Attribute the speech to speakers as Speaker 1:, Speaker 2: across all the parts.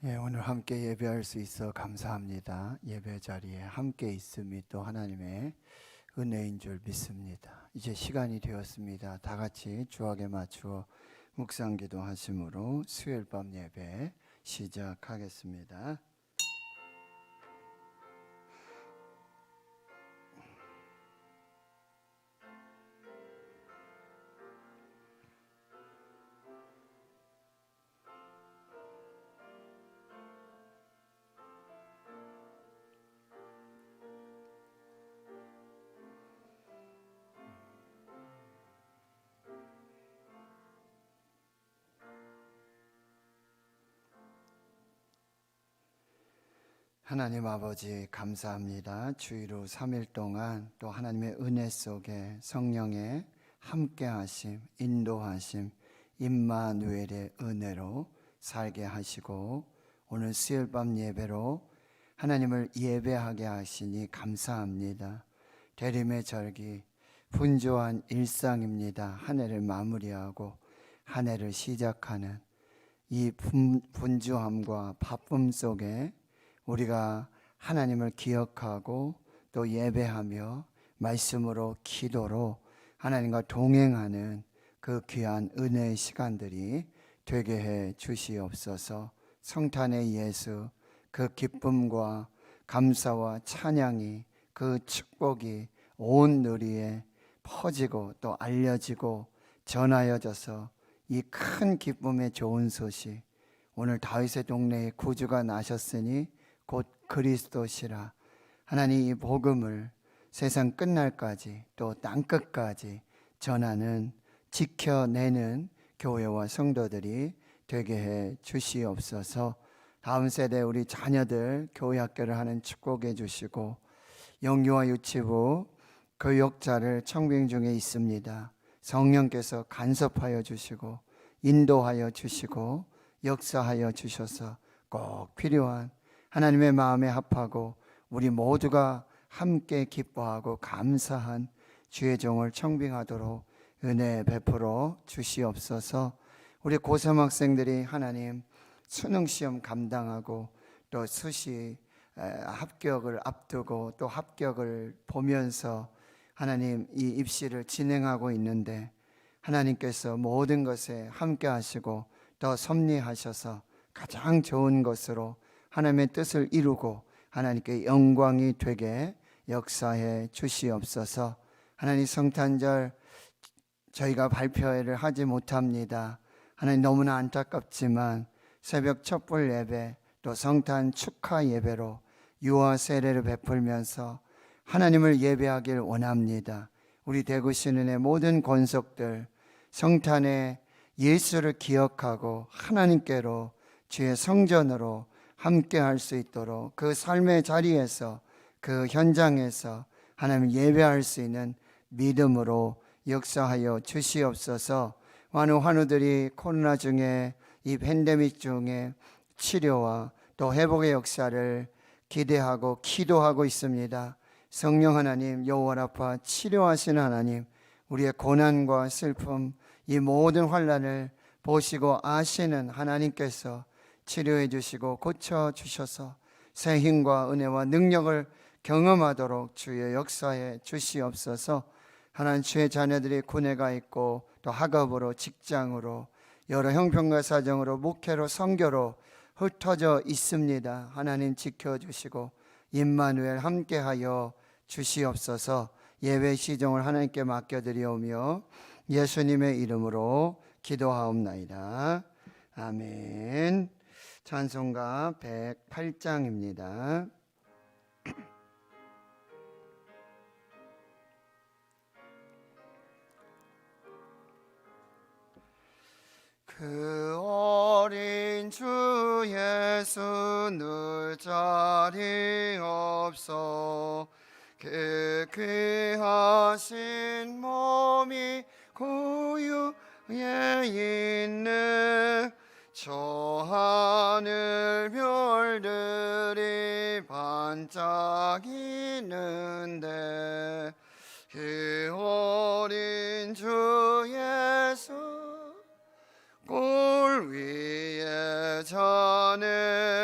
Speaker 1: 오늘 함께 예배할 수 있어 감사합니다. 예배 자리에 함께 있음이 또 하나님의 은혜인 줄 믿습니다. 이제 시간이 되었습니다. 다 같이 주악에 맞추어 묵상 기도하심으로 수요일 밤 예배 시작하겠습니다. 하나님 아버지 감사합니다. 주일로 3일 동안 또 하나님의 은혜 속에 성령의 함께하심, 인도하심, 임마누엘의 은혜로 살게 하시고 오늘 수요일 밤 예배로 하나님을 예배하게 하시니 감사합니다. 대림의 절기, 분주한 일상입니다. 한 해를 마무리하고 한 해를 시작하는 이 분주함과 바쁨 속에 우리가 하나님을 기억하고 또 예배하며 말씀으로 기도로 하나님과 동행하는 그 귀한 은혜의 시간들이 되게 해 주시옵소서. 성탄의 예수, 그 기쁨과 감사와 찬양이, 그 축복이 온 누리에 퍼지고 또 알려지고 전하여져서 이 큰 기쁨의 좋은 소식, 오늘 다윗의 동네에 구주가 나셨으니 곧 그리스도시라, 하나님 이 복음을 세상 끝날까지 또 땅끝까지 전하는, 지켜내는 교회와 성도들이 되게 해 주시옵소서. 다음 세대 우리 자녀들 교회 학교를 하는 축복해 주시고, 영유아 유치부 교육자를 청빙 중에 있습니다. 성령께서 간섭하여 주시고 인도하여 주시고 역사하여 주셔서 꼭 필요한 하나님의 마음에 합하고 우리 모두가 함께 기뻐하고 감사한 주의 종을 청빙하도록 은혜 베풀어 주시옵소서. 우리 고3 학생들이 하나님 수능시험 감당하고 또 수시 합격을 앞두고 또 합격을 보면서 하나님 이 입시를 진행하고 있는데, 하나님께서 모든 것에 함께 하시고 더 섭리하셔서 가장 좋은 것으로 하나님의 뜻을 이루고 하나님께 영광이 되게 역사해 주시옵소서. 하나님 성탄절 저희가 발표회를 하지 못합니다. 하나님 너무나 안타깝지만 새벽 촛불 예배 또 성탄 축하 예배로 유아 세례를 베풀면서 하나님을 예배하길 원합니다. 우리 대구 신은의 모든 권속들 성탄에 예수를 기억하고 하나님께로 주의 성전으로 함께 할 수 있도록 그 삶의 자리에서 그 현장에서 하나님을 예배할 수 있는 믿음으로 역사하여 주시옵소서. 많은 환우들이 코로나 중에 이 팬데믹 중에 치료와 또 회복의 역사를 기대하고 기도하고 있습니다. 성령 하나님, 여호와라파 치료하시는 하나님, 우리의 고난과 슬픔, 이 모든 환난을 보시고 아시는 하나님께서 치료해 주시고 고쳐 주셔서 새 힘과 은혜와 능력을 경험하도록 주의 역사에 주시옵소서. 하나님, 주의 자녀들이 군에 가 있고 또 학업으로 직장으로 여러 형편과 사정으로 목회로 선교로 흩어져 있습니다. 하나님 지켜주시고 임마누엘 함께하여 주시옵소서. 예배 시종을 하나님께 맡겨드리오며 예수님의 이름으로 기도하옵나이다. 아멘. 찬송가 108장입니다. 그 어린 주 예수 늘 자리 없어 그 귀하신 몸이 구유에 있네. 저 하늘 별들이 반짝이는데 그 어린 주 예수 꼴 위에 자네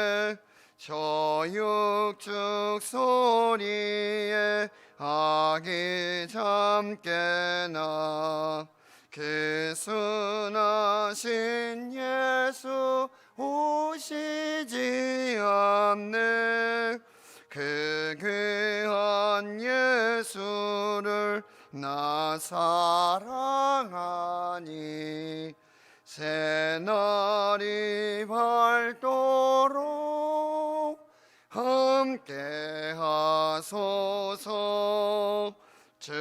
Speaker 1: 저 육축 소리에 아기 잠깨나 그 순하신 예수 오시지 않네. 그 귀한 예수를 나 사랑하니 새날이 밝도록 함께 하소서. 주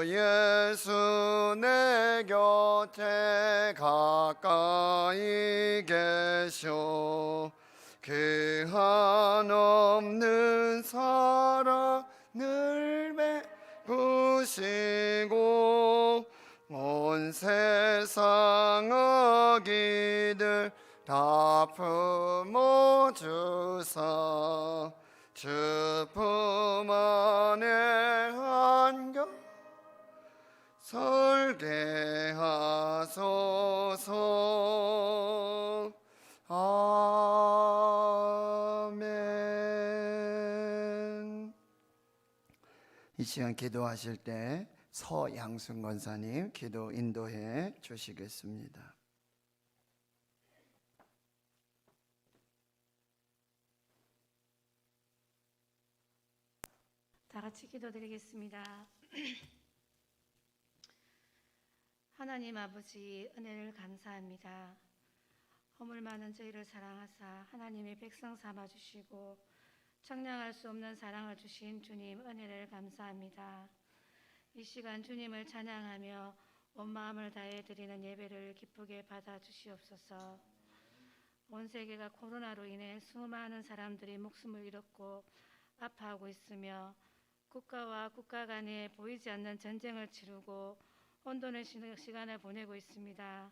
Speaker 1: 예수 내 곁에 가까이 계셔 그 한없는 사랑을 베푸시고 온 세상 악이들 다 품어주사 주 품 안에 안겨 설계하소서. 아멘. 이 시간 기도하실 때 서양순 권사님 기도 인도해 주시겠습니다.
Speaker 2: 다 같이 기도드리겠습니다. 하나님 아버지 은혜를 감사합니다. 허물 많은 저희를 사랑하사 하나님의 백성 삼아주시고 청량할 수 없는 사랑을 주신 주님 은혜를 감사합니다. 이 시간 주님을 찬양하며 온 마음을 다해 드리는 예배를 기쁘게 받아주시옵소서. 온 세계가 코로나로 인해 수많은 사람들이 목숨을 잃었고 아파하고 있으며 국가와 국가 간에 보이지 않는 전쟁을 치르고 혼돈의 시간을 보내고 있습니다.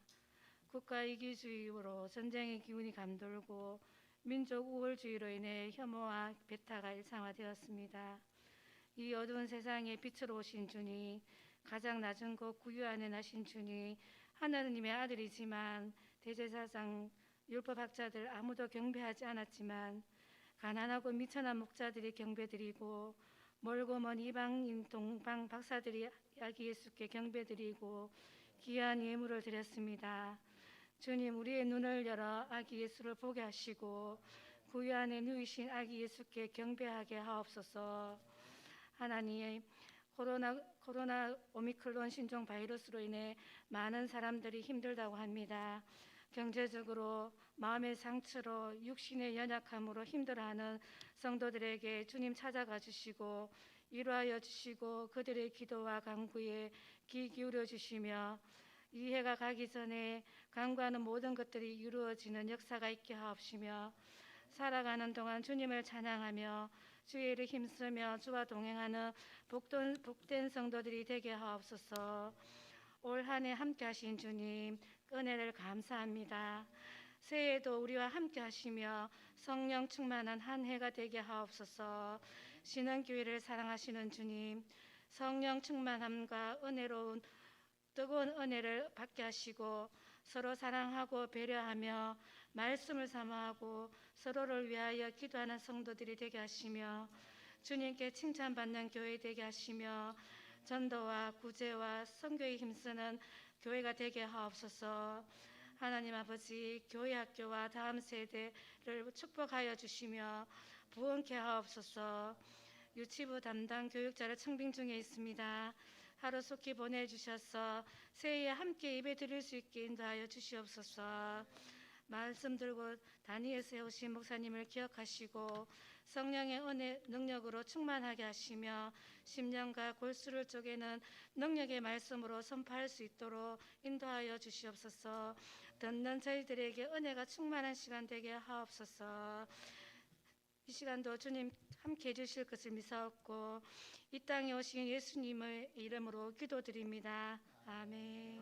Speaker 2: 국가 이기주의로 전쟁의 기운이 감돌고 민족 우월주의로 인해 혐오와 배타가 일상화되었습니다. 이 어두운 세상에 빛으로 오신 주님, 가장 낮은 곳 구유 안에 나신 주님, 하나님의 아들이지만 대제사장 율법학자들 아무도 경배하지 않았지만 가난하고 미천한 목자들이 경배드리고 멀고 먼 이방인 동방 박사들이 아기 예수께 경배드리고 귀한 예물을 드렸습니다. 주님, 우리의 눈을 열어 아기 예수를 보게 하시고 구유 안에 누이신 아기 예수께 경배하게 하옵소서. 하나님, 코로나 오미크론 신종 바이러스로 인해 많은 사람들이 힘들다고 합니다. 경제적으로, 마음의 상처로, 육신의 연약함으로 힘들어하는 성도들에게 주님 찾아가 주시고 위로하여 주시고 그들의 기도와 간구에 귀 기울여 주시며 이 해가 가기 전에 간구하는 모든 것들이 이루어지는 역사가 있게 하옵시며 살아가는 동안 주님을 찬양하며 주의 일을 힘쓰며 주와 동행하는 복된 성도들이 되게 하옵소서. 올 한 해 함께 하신 주님 은혜를 감사합니다. 새해에도 우리와 함께 하시며 성령 충만한 한 해가 되게 하옵소서. 신흥교회를 사랑하시는 주님, 성령 충만함과 은혜로운 뜨거운 은혜를 받게 하시고 서로 사랑하고 배려하며 말씀을 사모하고 서로를 위하여 기도하는 성도들이 되게 하시며 주님께 칭찬받는 교회 되게 하시며 전도와 구제와 선교에 힘쓰는 교회가 되게 하옵소서. 하나님 아버지, 교회 학교와 다음 세대를 축복하여 주시며 부흥케 하옵소서. 유치부 담당 교육자를 청빙 중에 있습니다. 하루속히 보내주셔서 새해에 함께 예배 드릴 수 있게 인도하여 주시옵소서. 말씀 들고 단위에 세우신 목사님을 기억하시고 성령의 은혜 능력으로 충만하게 하시며 심령과 골수를 쪼개는 능력의 말씀으로 선포할 수 있도록 인도하여 주시옵소서. 듣는 저희들에게 은혜가 충만한 시간 되게 하옵소서. 이 시간도 주님 함께 해주실 것을 믿사옵고 이 땅에 오신 예수님의 이름으로 기도드립니다. 아멘.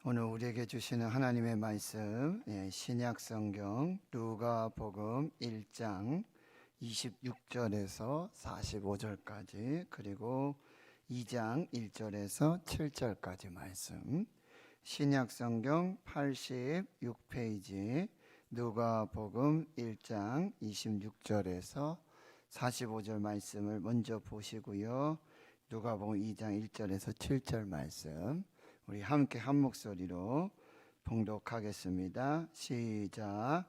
Speaker 1: 오늘 우리에게 주시는 하나님의 말씀, 신약 성경 누가복음 1장 26절에서 45절까지, 그리고 2장 1절에서 7절까지 말씀. 신약 성경 86페이지 누가복음 1장 26절에서 45절 말씀을 먼저 보시고요. 누가복음 2장 1절에서 7절 말씀 우리 함께 한 목소리로 봉독하겠습니다. 시작.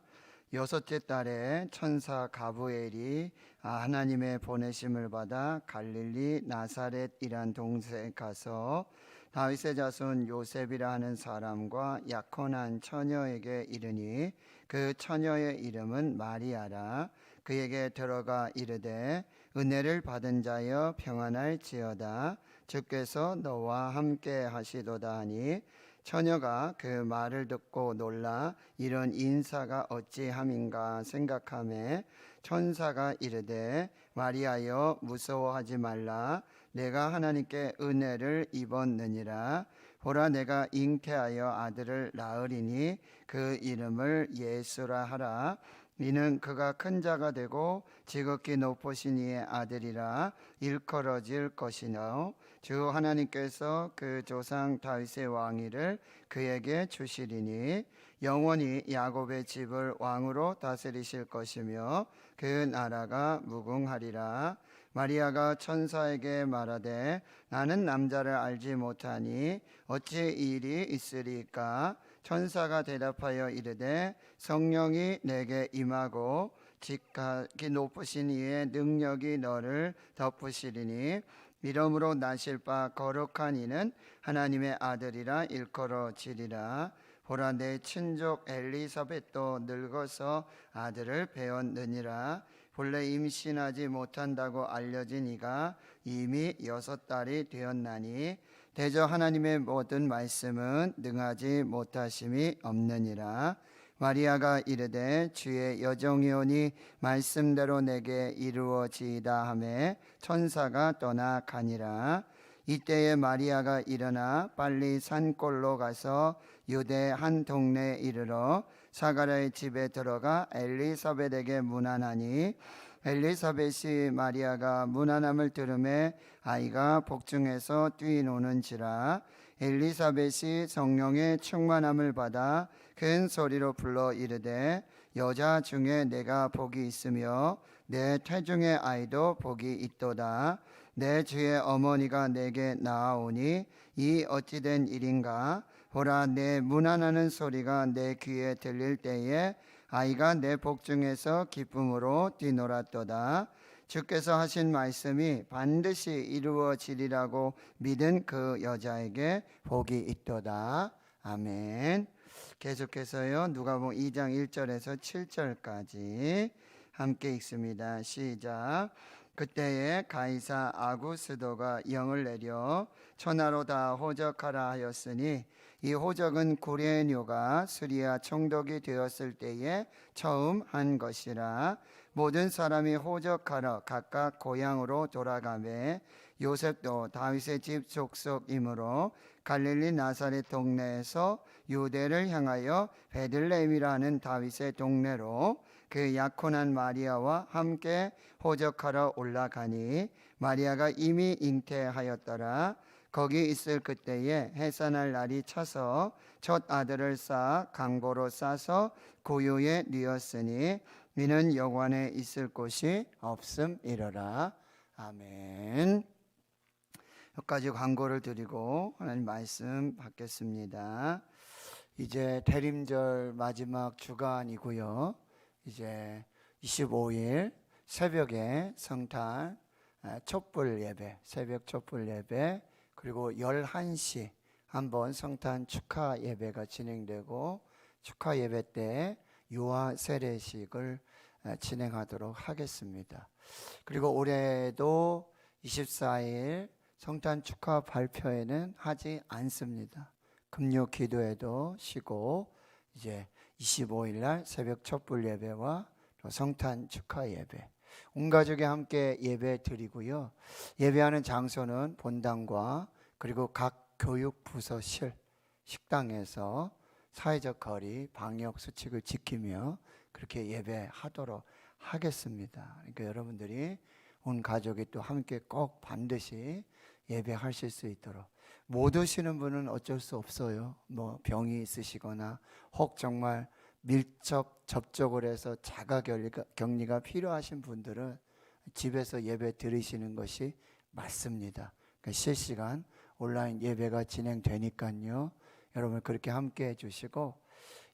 Speaker 1: 여섯째 달에 천사 가브리엘이 하나님의 보내심을 받아 갈릴리 나사렛이란 동네에 가서 다윗의 자손 요셉이라 하는 사람과 약혼한 처녀에게 이르니 그 처녀의 이름은 마리아라. 그에게 들어가 이르되 은혜를 받은 자여 평안할지어다. 주께서 너와 함께 하시도다 하니 처녀가 그 말을 듣고 놀라 이런 인사가 어찌함인가 생각하매 천사가 이르되 마리아여 무서워하지 말라. 내가 하나님께 은혜를 입었느니라. 보라 내가 잉태하여 아들을 낳으리니 그 이름을 예수라 하라. 이는 그가 큰 자가 되고 지극히 높으신 이의 아들이라 일컬어질 것이며 주 하나님께서 그 조상 다윗의 왕위를 그에게 주시리니 영원히 야곱의 집을 왕으로 다스리실 것이며 그 나라가 무궁하리라. 마리아가 천사에게 말하되 나는 남자를 알지 못하니 어찌 이 일이 있으리까? 천사가 대답하여 이르되 성령이 내게 임하고 지극히 높으신 이의 능력이 너를 덮으시리니 이러므로 나실 바 거룩한 이는 하나님의 아들이라 일컬어지리라. 보라 내 친족 엘리사벳도 늙어서 아들을 배었느니라. 본래 임신하지 못한다고 알려진 이가 이미 6달이 되었나니 대저 하나님의 모든 말씀은 능하지 못하심이 없느니라. 마리아가 이르되 주의 여종이오니 말씀대로 내게 이루어지이다 하매 천사가 떠나 가니라. 이때에 마리아가 일어나 빨리 산골로 가서 유대 한 동네에 이르러 사가랴의 집에 들어가 엘리사벳에게 문안하니 엘리사벳이 마리아가 문안함을 들음에 아이가 복중에서 뛰노는지라. 엘리사벳이 성령의 충만함을 받아 큰 소리로 불러 이르되 여자 중에 내가 복이 있으며 내 태중의 아이도 복이 있도다. 내 주의 어머니가 내게 나아오니 이 어찌된 일인가? 보라 내 문안하는 소리가 내 귀에 들릴 때에 아이가 내 복중에서 기쁨으로 뛰놀았도다. 주께서 하신 말씀이 반드시 이루어지리라고 믿은 그 여자에게 복이 있도다. 아멘. 계속해서요 누가복음 2장 1절에서 7절까지 함께 읽습니다. 시작. 그때에 가이사 아구스도가 영을 내려 천하로 다 호적하라 하였으니 이 호적은 구레뇨가 수리아 총독이 되었을 때에 처음 한 것이라. 모든 사람이 호적하러 각각 고향으로 돌아가매 요셉도 다윗의 집 족속이므로 갈릴리 나사렛 동네에서 유대를 향하여 베들레헴이라는 다윗의 동네로 그 약혼한 마리아와 함께 호적하러 올라가니 마리아가 이미 잉태하였더라. 거기 있을 그때에 해산할 날이 차서 첫 아들을 쌓아 강보로 싸서 고요에 뉘었으니 이는 여관에 있을 곳이 없음이러라. 아멘. 여기까지 광고를 드리고 하나님 말씀 받겠습니다. 이제 대림절 마지막 주간이고요. 이제 25일 새벽에 성탄 촛불 예배, 새벽 촛불 예배, 그리고 11시 한번 성탄 축하 예배가 진행되고 축하 예배 때 유아 세례식을 진행하도록 하겠습니다. 그리고 올해도 24일 성탄 축하 발표회는 하지 않습니다. 금요 기도회도 쉬고 이제 25일 날 새벽 촛불 예배와 성탄 축하 예배 온 가족이 함께 예배 드리고요. 예배하는 장소는 본당과 그리고 각 교육부서실 식당에서 사회적 거리 방역 수칙을 지키며 그렇게 예배하도록 하겠습니다. 그러니까 여러분들이 온 가족이 또 함께 꼭 반드시 예배하실 수 있도록, 못 오시는 분은 어쩔 수 없어요. 뭐 병이 있으시거나 혹 정말 밀접 접촉을 해서 자가 격리가 필요하신 분들은 집에서 예배 드리시는 것이 맞습니다. 그러니까 실시간 온라인 예배가 진행되니까요. 여러분 그렇게 함께 해주시고,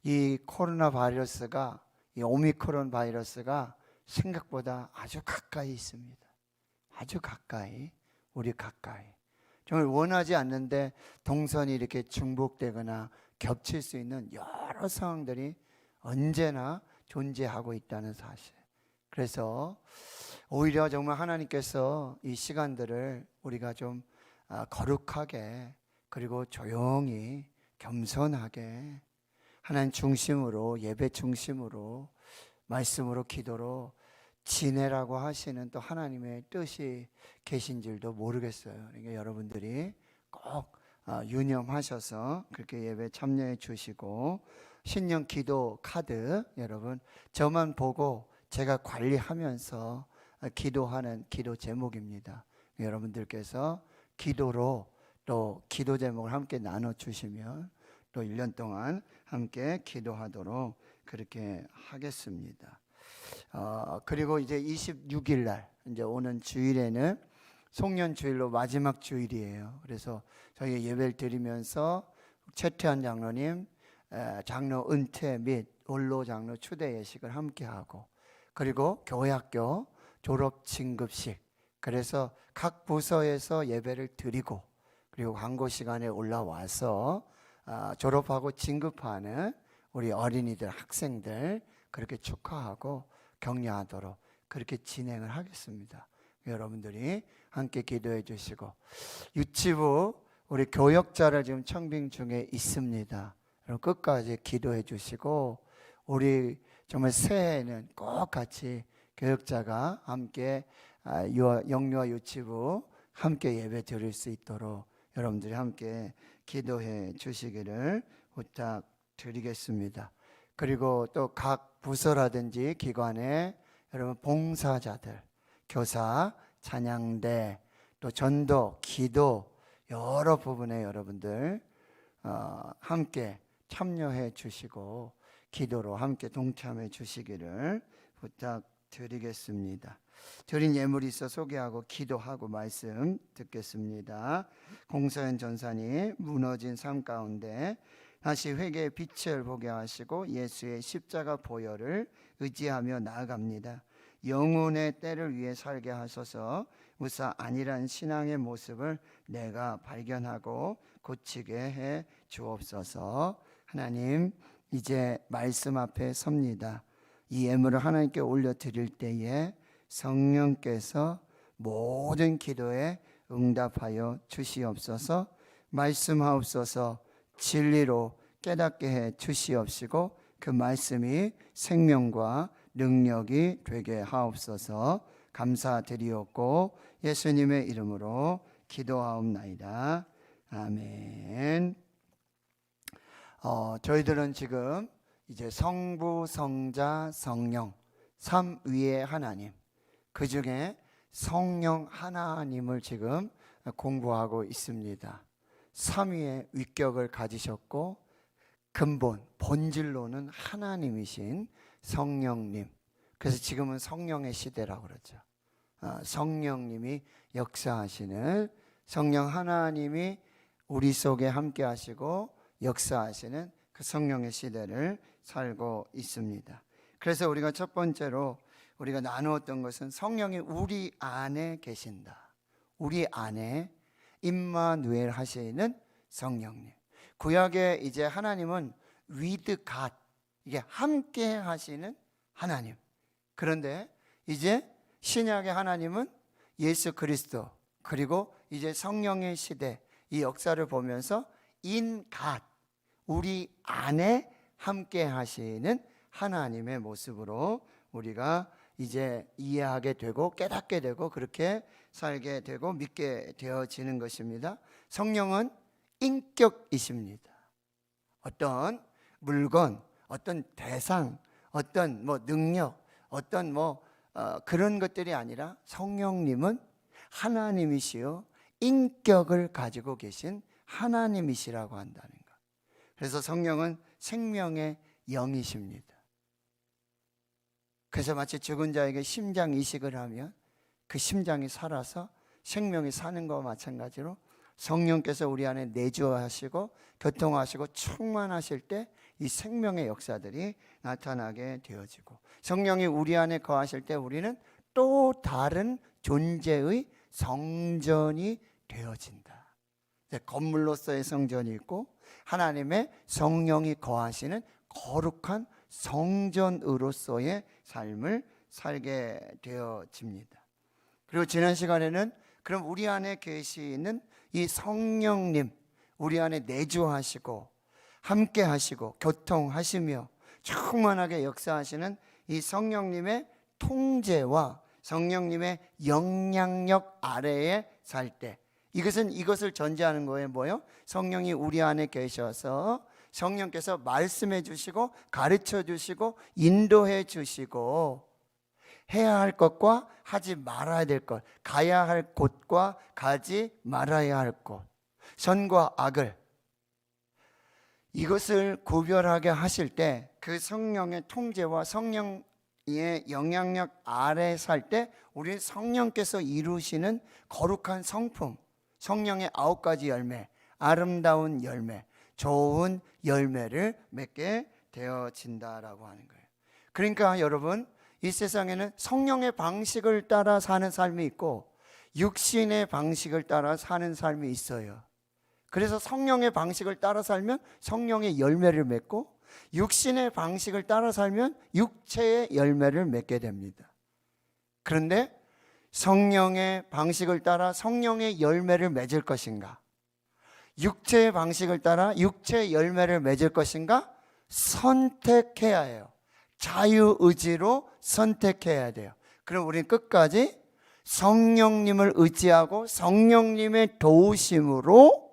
Speaker 1: 이 코로나 바이러스가, 이 오미크론 바이러스가 생각보다 아주 가까이 있습니다. 아주 가까이, 우리 가까이. 정말 원하지 않는데 동선이 이렇게 중복되거나 겹칠 수 있는 여러 상황들이 언제나 존재하고 있다는 사실. 그래서 오히려 정말 하나님께서 이 시간들을 우리가 좀 거룩하게, 그리고 조용히 겸손하게 하나님 중심으로, 예배 중심으로, 말씀으로, 기도로 지내라고 하시는 또 하나님의 뜻이 계신 줄도 모르겠어요. 그러니까 여러분들이 꼭 유념하셔서 그렇게 예배 참여해 주시고, 신년 기도 카드 여러분 저만 보고 제가 관리하면서 기도하는 기도 제목입니다. 여러분들께서 기도로 또 기도 제목을 함께 나눠 주시면 또 1년 동안 함께 기도하도록 그렇게 하겠습니다. 그리고 이제 26일 날, 이제 오는 주일에는 송년 주일로 마지막 주일이에요. 그래서 저희 예배를 드리면서 최태환 장로님 장로 은퇴 및 원로 장로 추대 예식을 함께 하고, 그리고 교회학교 졸업 진급식, 그래서 각 부서에서 예배를 드리고, 그리고 광고 시간에 올라와서 졸업하고 진급하는 우리 어린이들, 학생들 그렇게 축하하고 격려하도록 그렇게 진행을 하겠습니다. 여러분들이 함께 기도해 주시고, 유치부 우리 교역자를 지금 청빙 중에 있습니다. 여러분 끝까지 기도해 주시고, 우리 정말 새해에는 꼭 같이 교역자가 함께 영유아 유치부 함께 예배 드릴 수 있도록 여러분들이 함께 기도해 주시기를 부탁드리겠습니다. 그리고 또 각 부서라든지 기관에 여러분 봉사자들, 교사, 찬양대, 또 전도, 기도 여러 부분에 여러분들 함께 참여해 주시고 기도로 함께 동참해 주시기를 부탁드리겠습니다. 드린 예물이 있어 소개하고 기도하고 말씀 듣겠습니다. 공서현 전사님, 무너진 삶 가운데 다시 회개의 빛을 보게 하시고 예수의 십자가 보혈을 의지하며 나아갑니다. 영혼의 때를 위해 살게 하소서. 무사 안일한 신앙의 모습을 내가 발견하고 고치게 해 주옵소서. 하나님, 이제 말씀 앞에 섭니다. 이 예물을 하나님께 올려드릴 때에 성령께서 모든 기도에 응답하여 주시옵소서. 말씀하옵소서. 진리로 깨닫게 해 주시옵시고 그 말씀이 생명과 능력이 되게 하옵소서. 감사드리옵고 예수님의 이름으로 기도하옵나이다. 아멘. 저희들은 지금 이제 성부, 성자, 성령 삼위의 하나님, 그 중에 성령 하나님을 지금 공부하고 있습니다. 삼위의 위격을 가지셨고 근본, 본질로는 하나님이신 성령님. 그래서 지금은 성령의 시대라고 그러죠. 성령님이 역사하시는, 성령 하나님이 우리 속에 함께 하시고 역사하시는 그 성령의 시대를 살고 있습니다. 그래서 우리가 첫 번째로 우리가 나누었던 것은 성령이 우리 안에 계신다. 우리 안에 임마누엘 하시는 성령님. 구약에 이제 하나님은 with God, 이게 함께 하시는 하나님. 그런데 이제 신약의 하나님은 예수 그리스도, 그리고 이제 성령의 시대, 이 역사를 보면서 in God, 우리 안에 함께 하시는 하나님의 모습으로 우리가 이제 이해하게 되고 깨닫게 되고 그렇게 살게 되고 믿게 되어지는 것입니다. 성령은 인격이십니다. 어떤 물건, 어떤 대상, 어떤 능력, 어떤 그런 것들이 아니라 성령님은 하나님이시요 인격을 가지고 계신 하나님이시라고 한다는 것. 그래서 성령은 생명의 영이십니다. 그래서 마치 죽은 자에게 심장 이식을 하면 그 심장이 살아서 생명이 사는 것과 마찬가지로 성령께서 우리 안에 내주하시고 교통하시고 충만하실 때 이 생명의 역사들이 나타나게 되어지고, 성령이 우리 안에 거하실 때 우리는 또 다른 존재의 성전이 되어진다. 건물로서의 성전이 있고 하나님의 성령이 거하시는 거룩한 성전으로서의 삶을 살게 되어집니다. 그리고 지난 시간에는 그럼 우리 안에 계시는 이 성령님, 우리 안에 내주하시고 함께 하시고 교통하시며 충만하게 역사하시는 이 성령님의 통제와 성령님의 영향력 아래에 살 때, 이것을 전제하는 거예요. 뭐요? 성령이 우리 안에 계셔서 성령께서 말씀해 주시고 가르쳐 주시고 인도해 주시고 해야 할 것과 하지 말아야 될 것, 가야 할 곳과 가지 말아야 할 곳, 선과 악을, 이것을 구별하게 하실 때 그 성령의 통제와 성령의 영향력 아래 살 때 우리는 성령께서 이루시는 거룩한 성품, 성령의 9가지 열매, 아름다운 열매, 좋은 열매를 맺게 되어진다라고 하는 거예요. 그러니까 여러분, 이 세상에는 성령의 방식을 따라 사는 삶이 있고 육신의 방식을 따라 사는 삶이 있어요. 그래서 성령의 방식을 따라 살면 성령의 열매를 맺고 육신의 방식을 따라 살면 육체의 열매를 맺게 됩니다. 그런데 성령의 방식을 따라 성령의 열매를 맺을 것인가, 육체의 방식을 따라 육체의 열매를 맺을 것인가, 선택해야 해요. 자유의지로 선택해야 돼요. 그럼 우리는 끝까지 성령님을 의지하고 성령님의 도우심으로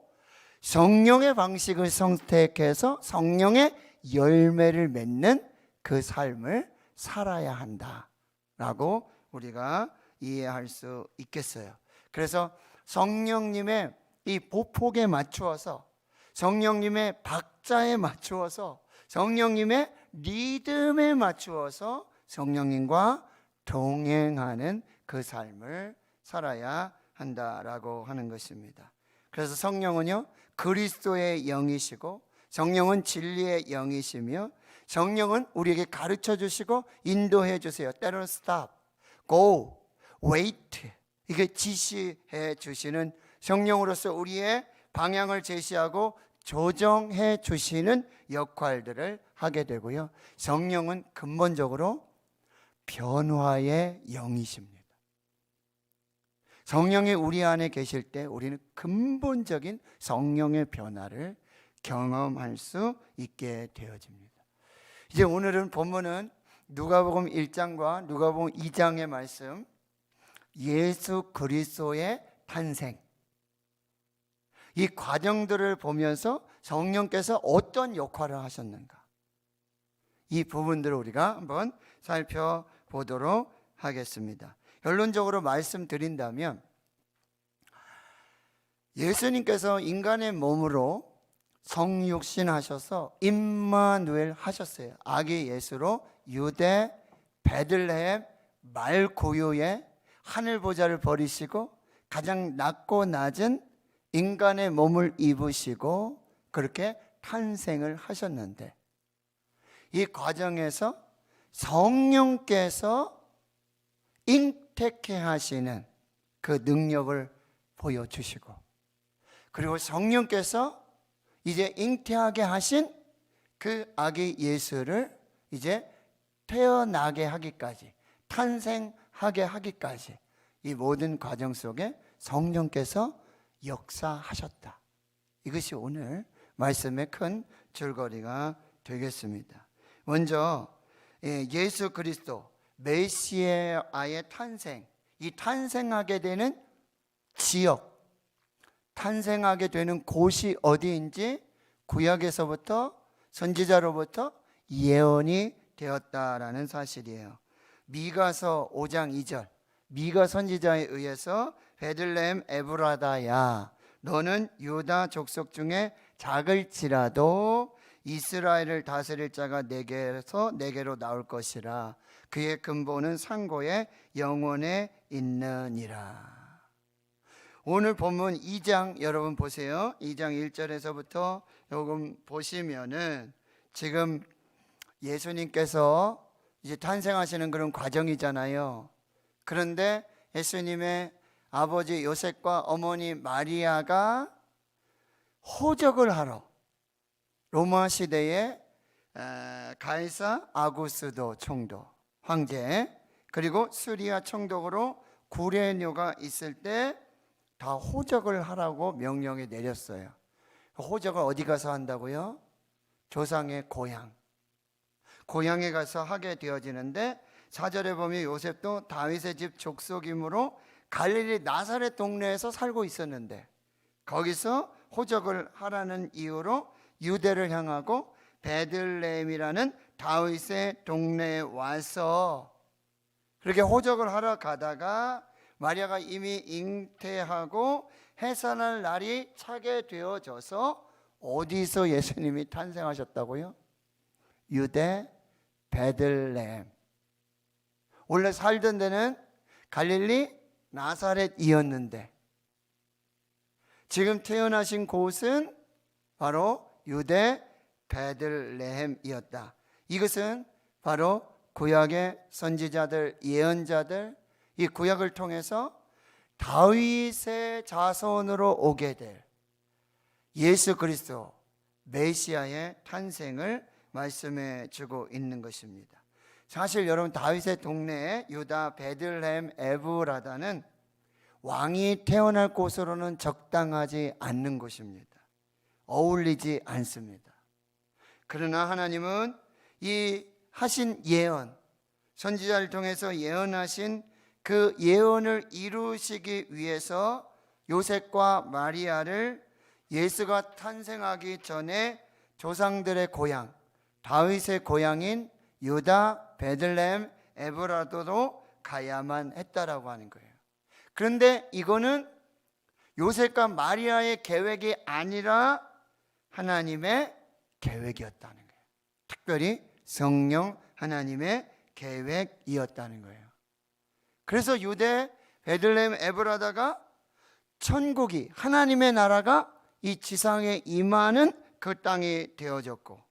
Speaker 1: 성령의 방식을 선택해서 성령의 열매를 맺는 그 삶을 살아야 한다라고 우리가 이해할 수 있겠어요. 그래서 성령님의 이 보폭에 맞추어서, 성령님의 박자에 맞추어서, 성령님의 리듬에 맞추어서 성령님과 동행하는 그 삶을 살아야 한다라고 하는 것입니다. 그래서 성령은요, 그리스도의 영이시고 성령은 진리의 영이시며 성령은 우리에게 가르쳐 주시고 인도해 주세요. 때로는 stop, go, wait, 이게 지시해 주시는 성령으로서 우리의 방향을 제시하고 조정해 주시는 역할들을 하게 되고요. 성령은 근본적으로 변화의 영이십니다. 성령이 우리 안에 계실 때 우리는 근본적인 성령의 변화를 경험할 수 있게 되어집니다. 이제 오늘은 본문은 누가복음 1장과 누가복음 2장의 말씀, 예수 그리스도의 탄생, 이 과정들을 보면서 성령께서 어떤 역할을 하셨는가, 이 부분들을 우리가 한번 살펴보도록 하겠습니다. 결론적으로 말씀드린다면 예수님께서 인간의 몸으로 성육신 하셔서 임마누엘 하셨어요. 아기 예수로 유대 베들레헴 말고요에 하늘 보좌를 버리시고 가장 낮고 낮은 인간의 몸을 입으시고 그렇게 탄생을 하셨는데, 이 과정에서 성령께서 잉태케 하시는 그 능력을 보여주시고, 그리고 성령께서 이제 잉태하게 하신 그 아기 예수를 이제 태어나게 하기까지, 탄생하게 하기까지 이 모든 과정 속에 성령께서 역사하셨다. 이것이 오늘 말씀의 큰 줄거리가 되겠습니다. 먼저 예수 그리스도 메시아의 탄생, 이 탄생하게 되는 지역, 탄생하게 되는 곳이 어디인지 구약에서부터 선지자로부터 예언이 되었다라는 사실이에요. 미가서 5장 2절, 미가 선지자에 의해서 베들레헴 에브라다야, 너는 유다 족속 중에 작을지라도 이스라엘을 다스릴 자가 내게서 내게로 나올 것이라. 그의 근본은 상고의 영원에 있느니라. 오늘 본문 2장 여러분 보세요. 2장 1절에서부터 요금 보시면은 지금 예수님께서 이제 탄생하시는 그런 과정이잖아요. 그런데 예수님의 아버지 요셉과 어머니 마리아가 호적을 하러 로마 시대에 가이사 아구스도 총독 황제, 그리고 수리아 총독으로 구레뇨가 있을 때 다 호적을 하라고 명령이 내렸어요. 호적을 어디 가서 한다고요? 조상의 고향에 가서 하게 되어지는데, 4절에 보면 요셉도 다윗의 집 족속이므로 갈릴리 나사렛 동네에서 살고 있었는데 거기서 호적을 하라는 이유로 유대를 향하고 베들레헴이라는 다윗의 동네에 와서 그렇게 호적을 하러 가다가 마리아가 이미 잉태하고 해산할 날이 차게 되어져서 어디서 예수님이 탄생하셨다고요? 유대 베들레헴. 원래 살던 데는 갈릴리 나사렛이었는데 지금 태어나신 곳은 바로 유대 베들레헴이었다. 이것은 바로 구약의 선지자들, 예언자들, 이 구약을 통해서 다윗의 자손으로 오게 될 예수 그리스도 메시아의 탄생을 말씀해 주고 있는 것입니다. 사실 여러분, 다윗의 동네에 유다 베들레헴 에브라다는 왕이 태어날 곳으로는 적당하지 않는 곳입니다. 어울리지 않습니다. 그러나 하나님은 이 하신 예언, 선지자를 통해서 예언하신 그 예언을 이루시기 위해서 요셉과 마리아를 예수가 탄생하기 전에 조상들의 고향, 다윗의 고향인 유다 베들레헴 에브라도로 가야만 했다라고 하는 거예요. 그런데 이거는 요셉과 마리아의 계획이 아니라 하나님의 계획이었다는 거예요. 특별히 성령 하나님의 계획이었다는 거예요. 그래서 유대 베들레헴 에브라다가 천국이, 하나님의 나라가 이 지상에 임하는 그 땅이 되어졌고,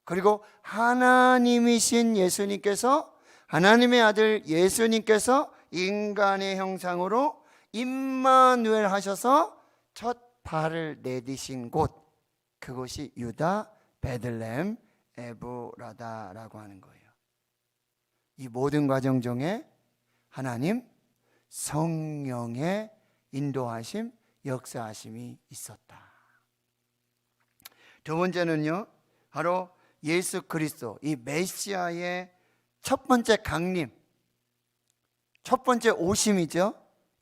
Speaker 1: 그리고 하나님이신 예수님께서, 하나님의 아들 예수님께서 인간의 형상으로 임마누엘 하셔서 첫 발을 내디신 곳, 그곳이 유다 베들레헴 에브라다라고 하는 거예요. 이 모든 과정 중에 하나님 성령의 인도하심, 역사하심이 있었다. 두 번째는요, 바로 예수 그리스도, 이 메시아의 첫 번째 강림, 첫 번째 오심이죠.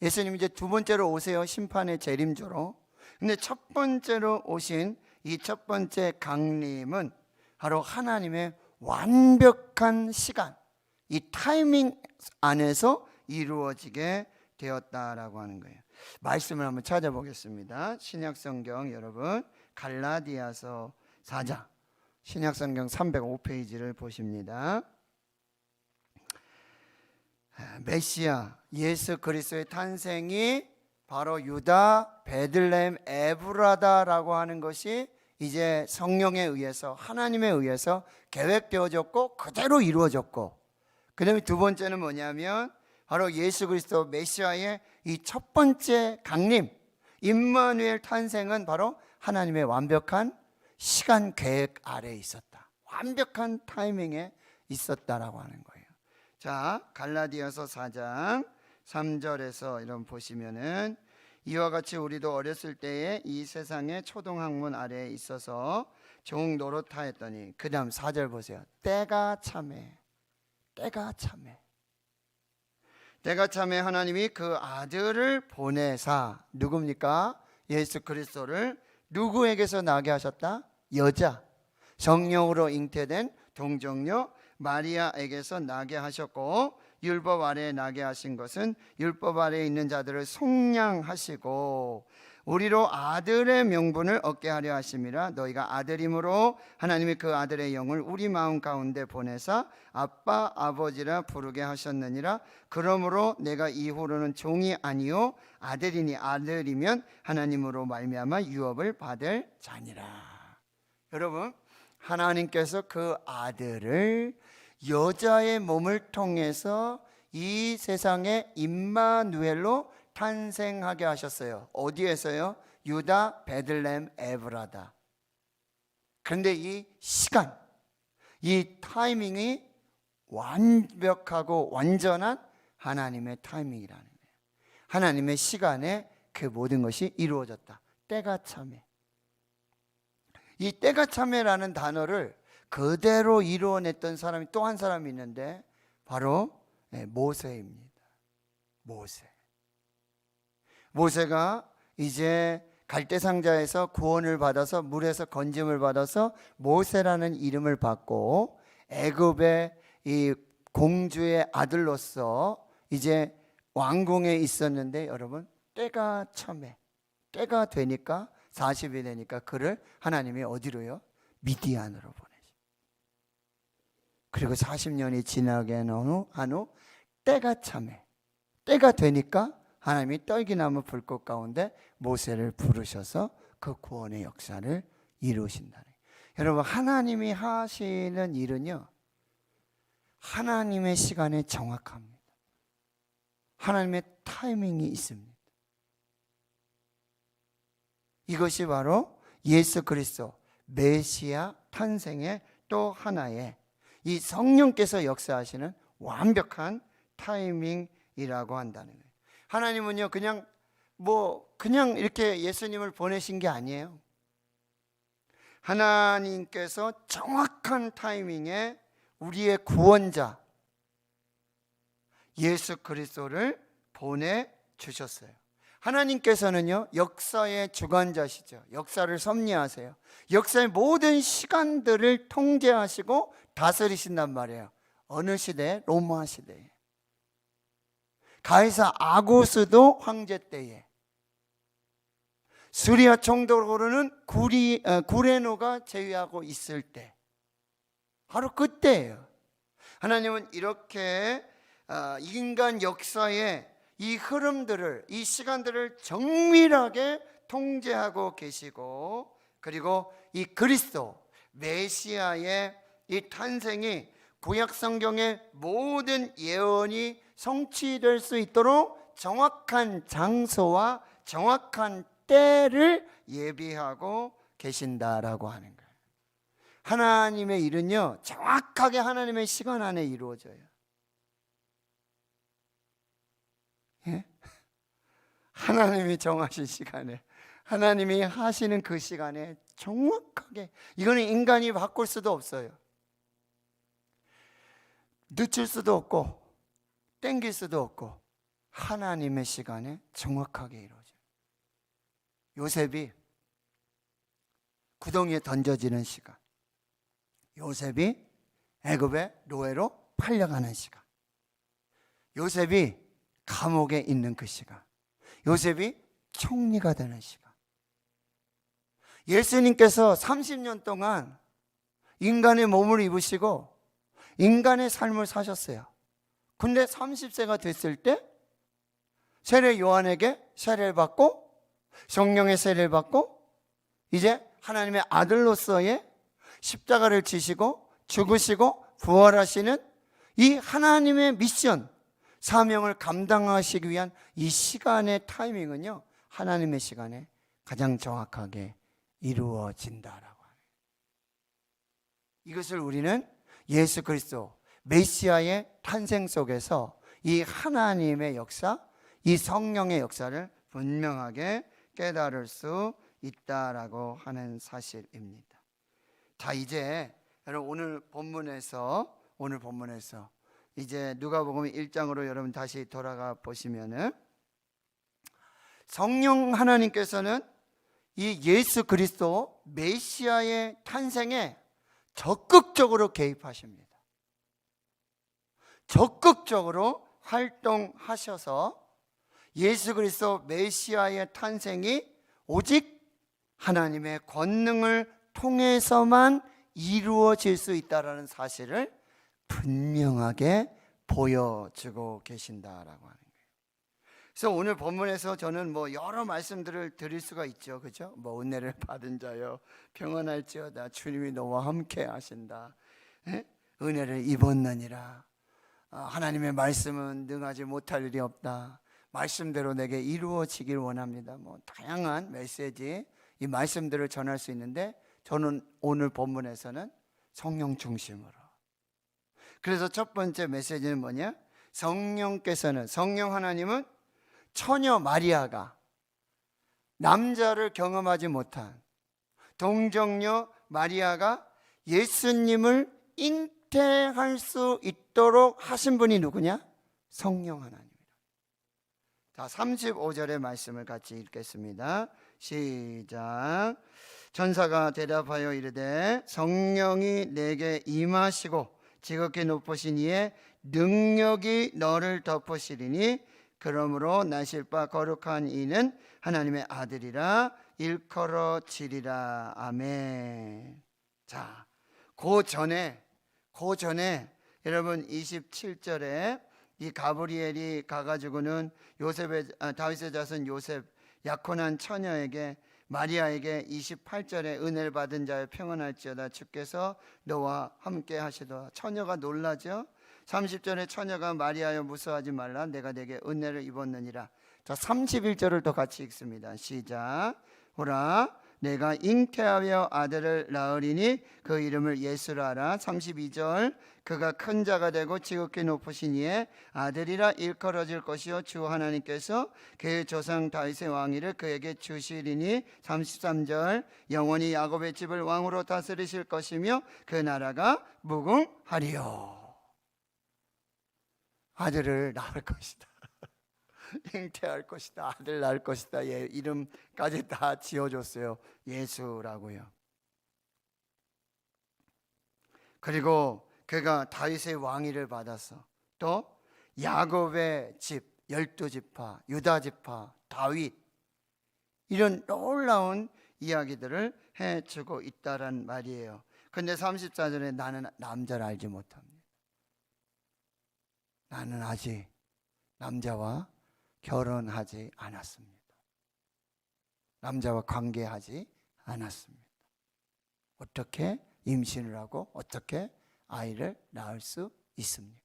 Speaker 1: 예수님 이제 두 번째로 오세요, 심판의 재림조로. 근데 첫 번째로 오신 이 첫 번째 강림은 바로 하나님의 완벽한 시간, 이 타이밍 안에서 이루어지게 되었다라고 하는 거예요. 말씀을 한번 찾아보겠습니다. 신약성경 여러분, 갈라디아서 4장, 신약성경 305페이지를 보십니다. 메시아 예수 그리스도의 탄생이 바로 유다 베들레헴 에브라다라고 하는 것이 이제 성령에 의해서, 하나님에 의해서 계획되어졌고 그대로 이루어졌고, 그 다음에 두 번째는 뭐냐면 바로 예수 그리스도 메시아의 이 첫 번째 강림, 임마누엘 탄생은 바로 하나님의 완벽한 시간 계획 아래에 있었다. 완벽한 타이밍에 있었다라고 하는 거예요. 자, 갈라디아서 4장 3절에서 이런 보시면은, 이와 같이 우리도 어렸을 때에 이 세상의 초동학문 아래에 있어서 종 노릇하였더니, 그 다음 4절 보세요. 때가 참에 하나님이 그 아들을 보내사, 누굽니까? 예수 그리스도를 누구에게서 나게 하셨다? 여자, 성령으로 잉태된 동정녀 마리아에게서 나게 하셨고, 율법 아래에 나게 하신 것은 율법 아래에 있는 자들을 속량하시고 우리로 아들의 명분을 얻게 하려 하심이라. 너희가 아들임으로 하나님이 그 아들의 영을 우리 마음 가운데 보내사 아빠 아버지라 부르게 하셨느니라. 그러므로 내가 이후로는 종이 아니요 아들이니 아들이면 하나님으로 말미암아 유업을 받을 자니라. 여러분, 하나님께서 그 아들을 여자의 몸을 통해서 이 세상에 임마누엘로 탄생하게 하셨어요. 어디에서요? 유다 베들레헴 에브라다. 그런데 이 시간, 이 타이밍이 완벽하고 완전한 하나님의 타이밍이라는 거예요. 하나님의 시간에 그 모든 것이 이루어졌다. 때가 참해. 이 때가 참해라는 단어를 그대로 이루어냈던 사람이 또 한 사람이 있는데 바로 모세입니다. 모세가 이제 갈대상자에서 구원을 받아서 물에서 건짐을 받아서 모세라는 이름을 받고 애굽의 이 공주의 아들로서 이제 왕궁에 있었는데, 여러분, 때가 참해. 때가 되니까 40이 되니까 그를 하나님이 어디로요? 미디안으로 보내죠. 그리고 40년이 지나게 한 후 때가 참해. 때가 되니까 하나님이 떨기나무 불꽃 가운데 모세를 부르셔서 그 구원의 역사를 이루신다는 거예요. 여러분, 하나님이 하시는 일은요, 하나님의 시간에 정확합니다. 하나님의 타이밍이 있습니다. 이것이 바로 예수 그리스도 메시아 탄생의 또 하나의 이 성령께서 역사하시는 완벽한 타이밍이라고 한다는 거예요. 하나님은요 그냥 이렇게 예수님을 보내신 게 아니에요. 하나님께서 정확한 타이밍에 우리의 구원자 예수 그리스도를 보내주셨어요. 하나님께서는요 역사의 주관자시죠. 역사를 섭리하세요. 역사의 모든 시간들을 통제하시고 다스리신단 말이에요. 어느 시대? 로마 시대에. 가이사 아고스도 황제 때에, 수리아 총독으로는 구레노가 제위하고 있을 때, 바로 그때예요. 하나님은 이렇게 인간 역사의 이 흐름들을, 이 시간들을 정밀하게 통제하고 계시고, 그리고 이 그리스도 메시아의 이 탄생이 구약 성경의 모든 예언이 성취될 수 있도록 정확한 장소와 정확한 때를 예비하고 계신다라고 하는 거예요. 하나님의 일은요 정확하게 하나님의 시간 안에 이루어져요. 예? 하나님이 정하신 시간에, 하나님이 하시는 그 시간에 정확하게, 이거는 인간이 바꿀 수도 없어요. 늦출 수도 없고 땡길 수도 없고 하나님의 시간에 정확하게 이루어져요. 요셉이 구덩이에 던져지는 시간, 요셉이 애굽의 노예로 팔려가는 시간, 요셉이 감옥에 있는 그 시간, 요셉이 총리가 되는 시간, 예수님께서 30년 동안 인간의 몸을 입으시고 인간의 삶을 사셨어요. 근데 30세가 됐을 때 세례 요한에게 세례를 받고 성령의 세례를 받고 이제 하나님의 아들로서의 십자가를 지시고 죽으시고 부활하시는 이 하나님의 미션, 사명을 감당하시기 위한 이 시간의 타이밍은요 하나님의 시간에 가장 정확하게 이루어진다라고 하네요. 이것을 우리는 예수 그리스도 메시아의 탄생 속에서 이 하나님의 역사, 이 성령의 역사를 분명하게 깨달을 수 있다라고 하는 사실입니다. 자, 이제 여러분 오늘 본문에서 이제 누가복음 1장으로 여러분 다시 돌아가 보시면은 성령 하나님께서는 이 예수 그리스도 메시아의 탄생에 적극적으로 개입하십니다. 적극적으로 활동하셔서 예수 그리스도 메시아의 탄생이 오직 하나님의 권능을 통해서만 이루어질 수 있다는 사실을 분명하게 보여주고 계신다라고 하는 거예요. 그래서 오늘 본문에서 저는 여러 말씀들을 드릴 수가 있죠, 그죠? 은혜를 받은 자여 평안할지어다, 주님이 너와 함께 하신다, 은혜를 입었느니라, 하나님의 말씀은 능하지 못할 일이 없다, 말씀대로 내게 이루어지길 원합니다. 다양한 메시지, 이 말씀들을 전할 수 있는데 저는 오늘 본문에서는 성령 중심으로. 그래서 첫 번째 메시지는 뭐냐? 성령 하나님은 처녀 마리아가 남자를 경험하지 못한 동정녀 마리아가 예수님을 잉태할 수 있도록 하신 분이 누구냐? 성령 하나님이다. 자, 35절의 말씀을 같이 읽겠습니다. 시작. 천사가 대답하여 이르되 성령이 내게 임하시고 지극히 높으신 이의 능력이 너를 덮으시리니 그러므로 나실 바 거룩한 이는 하나님의 아들이라 일컬어지리라. 아멘. 자, 그 전에 여러분 27절에 이 가브리엘이 가가지고는 다윗의 자손 요셉 약혼한 처녀에게 마리아에게 28절에 은혜를 받은 자여 평안할지어다, 주께서 너와 함께 하시도다. 처녀가 놀라죠. 30절에 처녀가 마리아여 무서워하지 말라, 내가 내게 은혜를 입었느니라. 자, 31절을 또 같이 읽습니다. 시작. 보라, 내가 잉태하여 아들을 낳으리니 그 이름을 예수라 하라. 32절, 그가 큰 자가 되고 지극히 높으신 이의 아들이라 일컬어질 것이요 주 하나님께서 그의 조상 다윗의 왕위를 그에게 주시리니. 33절, 영원히 야곱의 집을 왕으로 다스리실 것이며 그 나라가 무궁하리요. 아들을 낳을 것이다. 잉태할 것이다. 아들 낳을 것이다. 예, 이름까지 다 지어줬어요. 예수라고요. 그리고 그가 다윗의 왕위를 받아서 또 야곱의 집 12지파, 유다지파, 다윗, 이런 놀라운 이야기들을 해주고 있다란 말이에요. 근데 34절에 나는 남자를 알지 못합니다. 나는 아직 남자와 결혼하지 않았습니다. 남자와 관계하지 않았습니다. 어떻게 임신을 하고 어떻게 아이를 낳을 수 있습니까?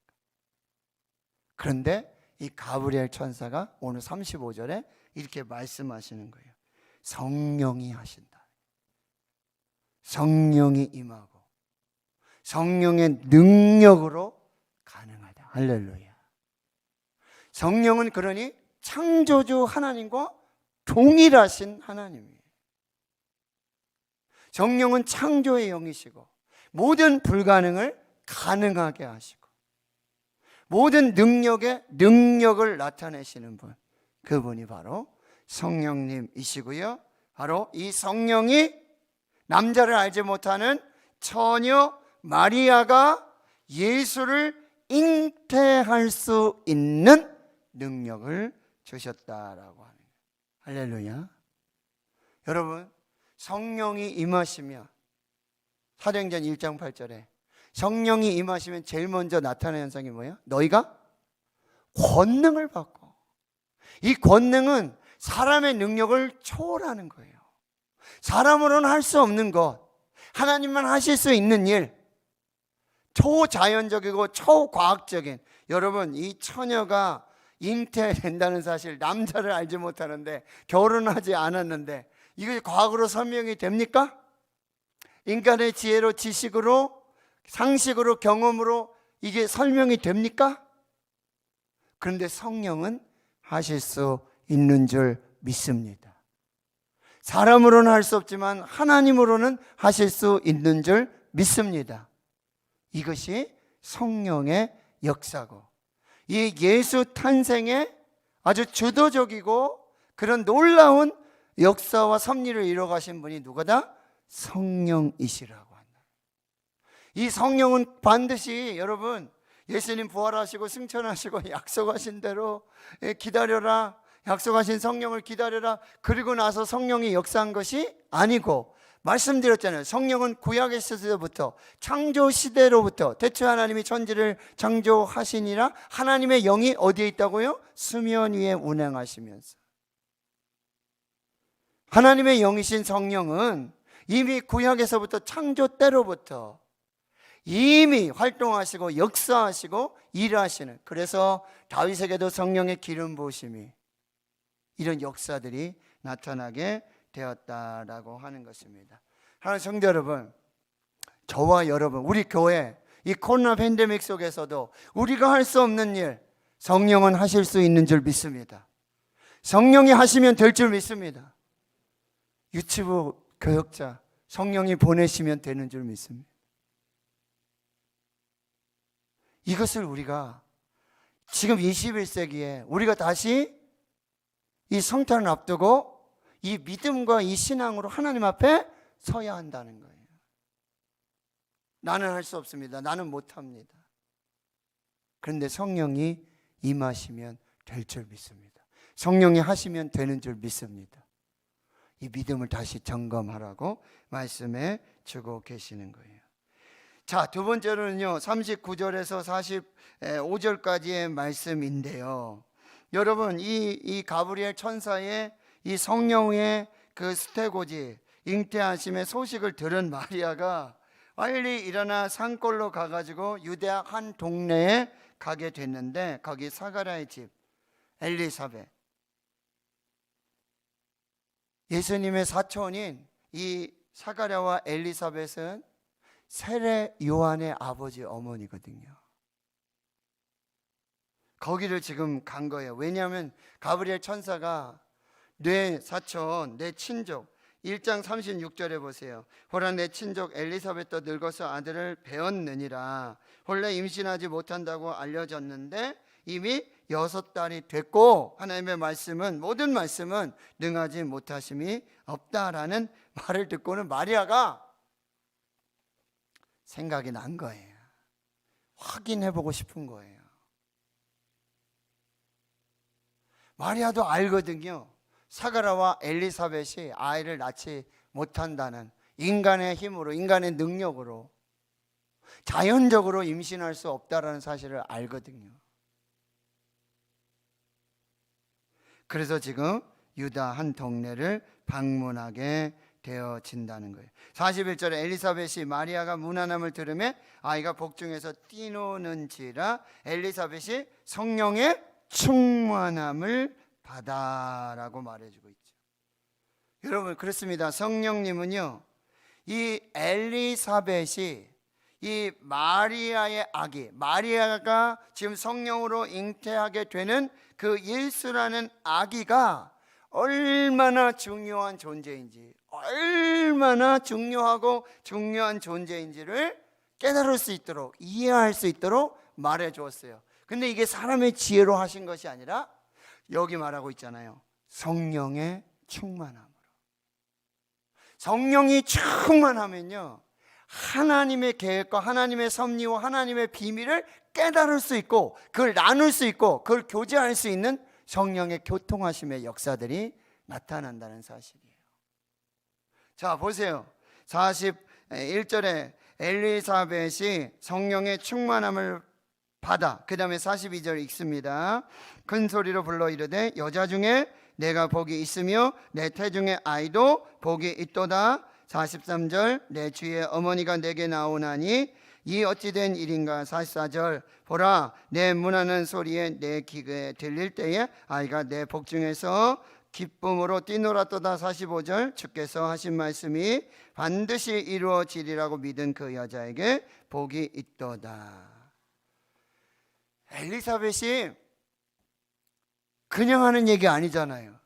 Speaker 1: 그런데 이 가브리엘 천사가 오늘 35절에 이렇게 말씀하시는 거예요. 성령이 하신다. 성령이 임하고 성령의 능력으로 가능하다. 할렐루야. 성령은 그러니 창조주 하나님과 동일하신 하나님이에요. 성령은 창조의 영이시고 모든 불가능을 가능하게 하시고 모든 능력의 능력을 나타내시는 분, 그분이 바로 성령님이시고요. 바로 이 성령이 남자를 알지 못하는 처녀 마리아가 예수를 잉태할 수 있는 능력을 주셨다라고 하는 거예요. 할렐루야. 여러분, 성령이 임하시면 사도행전 1장 8절에 성령이 임하시면 제일 먼저 나타나는 현상이 뭐예요? 너희가 권능을 받고, 이 권능은 사람의 능력을 초월하는 거예요. 사람으로는 할 수 없는 것, 하나님만 하실 수 있는 일, 초자연적이고 초과학적인. 여러분, 이 처녀가 잉태된다는 사실, 남자를 알지 못하는데 결혼하지 않았는데 이게 과학으로 설명이 됩니까? 인간의 지혜로, 지식으로, 상식으로, 경험으로 이게 설명이 됩니까? 그런데 성령은 하실 수 있는 줄 믿습니다. 사람으로는 할 수 없지만 하나님으로는 하실 수 있는 줄 믿습니다. 이것이 성령의 역사고, 이 예수 탄생에 아주 주도적이고 그런 놀라운 역사와 섭리를 이뤄가신 분이 누구다? 성령이시라고 한다. 이 성령은 반드시 여러분 예수님 부활하시고 승천하시고 약속하신 대로 기다려라. 약속하신 성령을 기다려라. 그리고 나서 성령이 역사한 것이 아니고, 말씀드렸잖아요. 성령은 구약의 시대부터 창조 시대로부터 대체 하나님이 천지를 창조하시니라. 하나님의 영이 어디에 있다고요? 수면 위에 운행하시면서. 하나님의 영이신 성령은 이미 구약에서부터 창조 때로부터 이미 활동하시고 역사하시고 일하시는, 그래서 다윗에게도 성령의 기름 부으심이 이런 역사들이 나타나게 되었다라고 하는 것입니다. 하나님 성도 여러분, 저와 여러분, 우리 교회 이 코로나 팬데믹 속에서도 우리가 할 수 없는 일 성령은 하실 수 있는 줄 믿습니다. 성령이 하시면 될 줄 믿습니다. 유치부 교역자 성령이 보내시면 되는 줄 믿습니다. 이것을 우리가 지금 21세기에 우리가 다시 이 성탄을 앞두고 이 믿음과 이 신앙으로 하나님 앞에 서야 한다는 거예요. 나는 할 수 없습니다. 나는 못합니다. 그런데 성령이 임하시면 될 줄 믿습니다. 성령이 하시면 되는 줄 믿습니다. 이 믿음을 다시 점검하라고 말씀해 주고 계시는 거예요. 자, 두 번째로는요, 39절에서 45절까지의 말씀인데요. 여러분, 이 가브리엘 천사의 이 성령의 그 스테고지 잉태하심의 소식을 들은 마리아가 빨리 일어나 산골로 가가지고 유대아 한 동네에 가게 됐는데, 거기 사가랴의 집 엘리사벳, 예수님의 사촌인 이 사가랴와 엘리사벳은 세례 요한의 아버지 어머니거든요. 거기를 지금 간 거예요. 왜냐하면 가브리엘 천사가 내 사촌, 내 친족, 1장 36절에 보세요. 보라, 내 친족 엘리사벳도 늙어서 아들을 배었느니라. 본래 임신하지 못한다고 알려졌는데 이미 6달이 됐고, 하나님의 말씀은, 모든 말씀은 능하지 못하심이 없다라는 말을 듣고는 마리아가 생각이 난 거예요. 확인해보고 싶은 거예요. 마리아도 알거든요. 사가랴와 엘리사벳이 아이를 낳지 못한다는, 인간의 힘으로, 인간의 능력으로 자연적으로 임신할 수 없다라는 사실을 알거든요. 그래서 지금 유다 한 동네를 방문하게 되어진다는 거예요. 41절에 엘리사벳이 마리아가 문안함을 들으며 아이가 복중에서 뛰노는지라 엘리사벳이 성령의 충만함을 받아라고 말해주고 있죠. 여러분, 그렇습니다. 성령님은요, 이 엘리사벳이 이 마리아의 아기, 마리아가 지금 성령으로 잉태하게 되는 그 예수라는 아기가 얼마나 중요한 존재인지, 얼마나 중요하고 중요한 존재인지를 깨달을 수 있도록, 이해할 수 있도록 말해 주었어요. 근데 이게 사람의 지혜로 하신 것이 아니라 여기 말하고 있잖아요. 성령의 충만함으로. 성령이 충만하면요, 하나님의 계획과 하나님의 섭리와 하나님의 비밀을 깨달을 수 있고, 그걸 나눌 수 있고, 그걸 교제할 수 있는 성령의 교통하심의 역사들이 나타난다는 사실이에요. 자, 보세요. 41절에 엘리사벳이 성령의 충만함을 받아, 그 다음에 42절 읽습니다. 큰 소리로 불러 이르되 여자 중에 내가 복이 있으며 내 태중의 아이도 복이 있도다. 43절 내 주의 어머니가 내게 나오나니 이 어찌된 일인가. 44절 보라, 내 문하는 소리에 내 귀에 들릴 때에 아이가 내 복중에서 기쁨으로 뛰놀았도다. 45절 주께서 하신 말씀이 반드시 이루어지리라고 믿은 그 여자에게 복이 있도다. 엘리사벳이 그냥 하는 얘기 아니잖아요.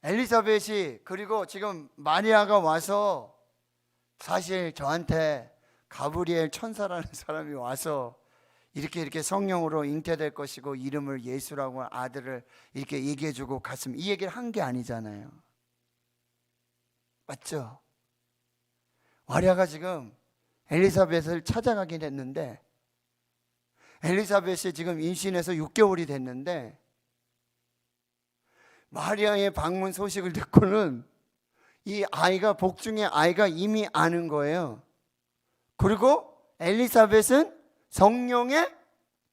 Speaker 1: 엘리사벳이, 그리고 지금 마리아가 와서, 사실 저한테 가브리엘 천사라는 사람이 와서 이렇게 성령으로 잉태될 것이고 이름을 예수라고 아들을 이렇게 얘기해주고 갔으면, 이 얘기를 한 게 아니잖아요. 맞죠? 마리아가 지금 엘리사벳을 찾아가긴 했는데, 엘리사벳이 지금 임신해서 6개월이 됐는데 마리아의 방문 소식을 듣고는 이 아이가, 복중의 아이가 이미 아는 거예요. 그리고 엘리사벳은 성령의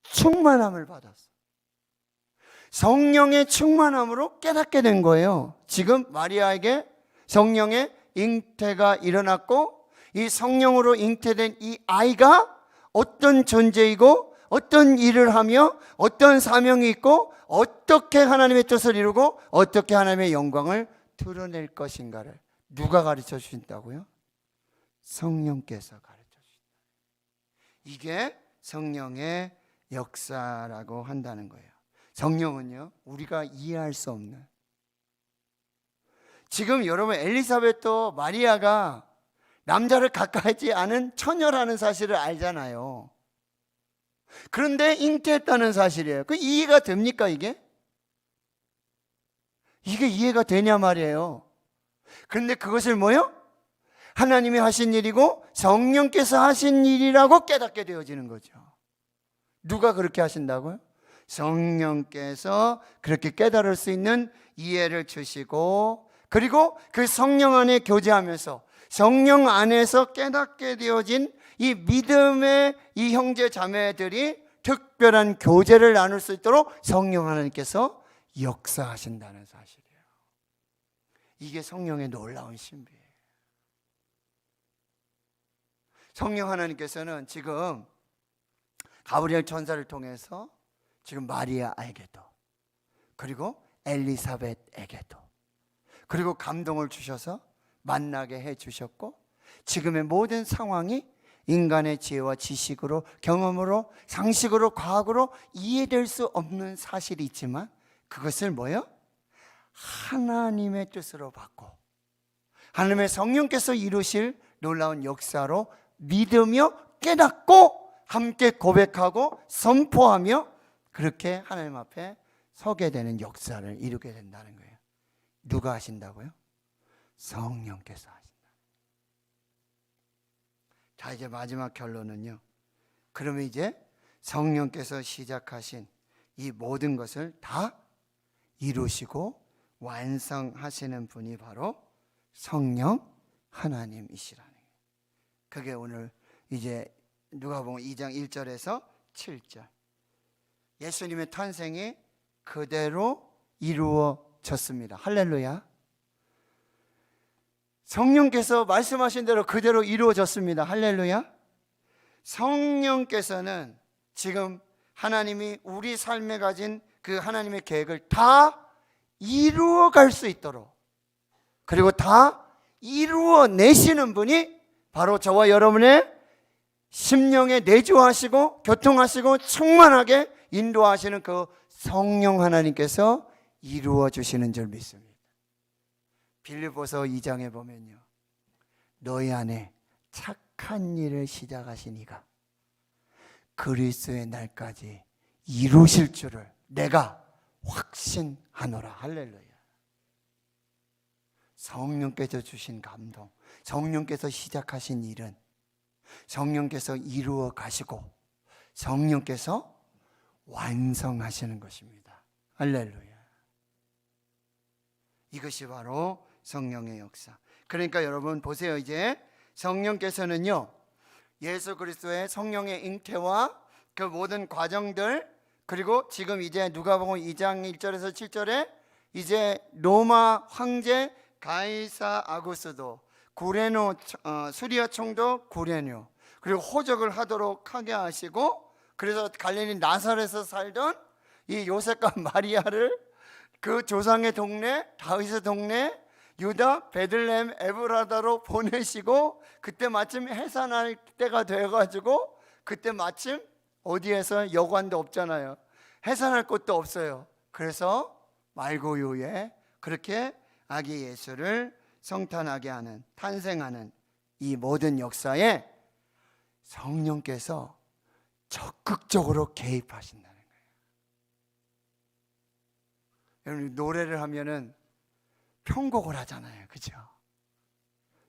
Speaker 1: 충만함을 받았어. 성령의 충만함으로 깨닫게 된 거예요. 지금 마리아에게 성령의 잉태가 일어났고, 이 성령으로 잉태된 이 아이가 어떤 존재이고 어떤 일을 하며 어떤 사명이 있고 어떻게 하나님의 뜻을 이루고 어떻게 하나님의 영광을 드러낼 것인가를 누가 가르쳐 주신다고요? 성령께서 가르쳐 주신다. 이게 성령의 역사라고 한다는 거예요. 성령은요, 우리가 이해할 수 없는, 지금 여러분 엘리사벳도 마리아가 남자를 가까이지 않은 처녀라는 사실을 알잖아요. 그런데 잉태했다는 사실이에요. 그 이해가 됩니까 이게? 이게 이해가 되냐 말이에요. 그런데 그것을 뭐요? 하나님이 하신 일이고 성령께서 하신 일이라고 깨닫게 되어지는 거죠. 누가 그렇게 하신다고요? 성령께서 그렇게 깨달을 수 있는 이해를 주시고, 그리고 그 성령 안에 교제하면서 성령 안에서 깨닫게 되어진 이 믿음의 이 형제 자매들이 특별한 교제를 나눌 수 있도록 성령 하나님께서 역사하신다는 사실이에요. 이게 성령의 놀라운 신비예요. 성령 하나님께서는 지금 가브리엘 천사를 통해서 지금 마리아에게도, 그리고 엘리사벳에게도, 그리고 감동을 주셔서 만나게 해 주셨고, 지금의 모든 상황이 인간의 지혜와 지식으로, 경험으로, 상식으로, 과학으로 이해될 수 없는 사실이 있지만 그것을 뭐요? 하나님의 뜻으로 받고 하나님의 성령께서 이루실 놀라운 역사로 믿으며 깨닫고 함께 고백하고 선포하며 그렇게 하나님 앞에 서게 되는 역사를 이루게 된다는 거예요. 누가 하신다고요? 성령께서 하신다. 자, 이제 마지막 결론은요, 그러면 이제 성령께서 시작하신 이 모든 것을 다 이루시고 완성하시는 분이 바로 성령 하나님이시라는 거예요. 그게 오늘 이제 누가복음 2장 1절에서 7절, 예수님의 탄생이 그대로 이루어졌습니다. 할렐루야. 성령께서 말씀하신 대로 그대로 이루어졌습니다. 할렐루야. 성령께서는 지금 하나님이 우리 삶에 가진 그 하나님의 계획을 다 이루어갈 수 있도록, 그리고 다 이루어내시는 분이 바로 저와 여러분의 심령에 내주하시고 교통하시고 충만하게 인도하시는 그 성령 하나님께서 이루어 주시는 줄 믿습니다. 빌립보서 2장에 보면요, 너희 안에 착한 일을 시작하신 이가 그리스도의 날까지 이루실 줄을 내가 확신하노라. 할렐루야. 성령께서 주신 감동, 성령께서 시작하신 일은 성령께서 이루어 가시고 성령께서 완성하시는 것입니다. 할렐루야. 이것이 바로 성령의 역사. 그러니까 여러분 보세요. 이제 성령께서는요, 예수 그리스도의 성령의 잉태와 그 모든 과정들, 그리고 지금 이제 누가복음 2장 1절에서 7절에 이제 로마 황제 가이사 아구스도, 구레노 수리아 총독 구레뇨, 그리고 호적을 하도록 하게 하시고, 그래서 갈릴리 나사렛에서 살던 이 요셉과 마리아를 그 조상의 동네 다윗의 동네 유다 베들레헴 에브라다로 보내시고, 그때 마침 해산할 때가 돼가지고, 그때 마침 어디에서 여관도 없잖아요. 해산할 곳도 없어요. 그래서 말고요에 그렇게 아기 예수를 성탄하게 하는, 탄생하는 이 모든 역사에 성령께서 적극적으로 개입하신다는 거예요. 여러분, 노래를 하면은 편곡을 하잖아요. 그죠?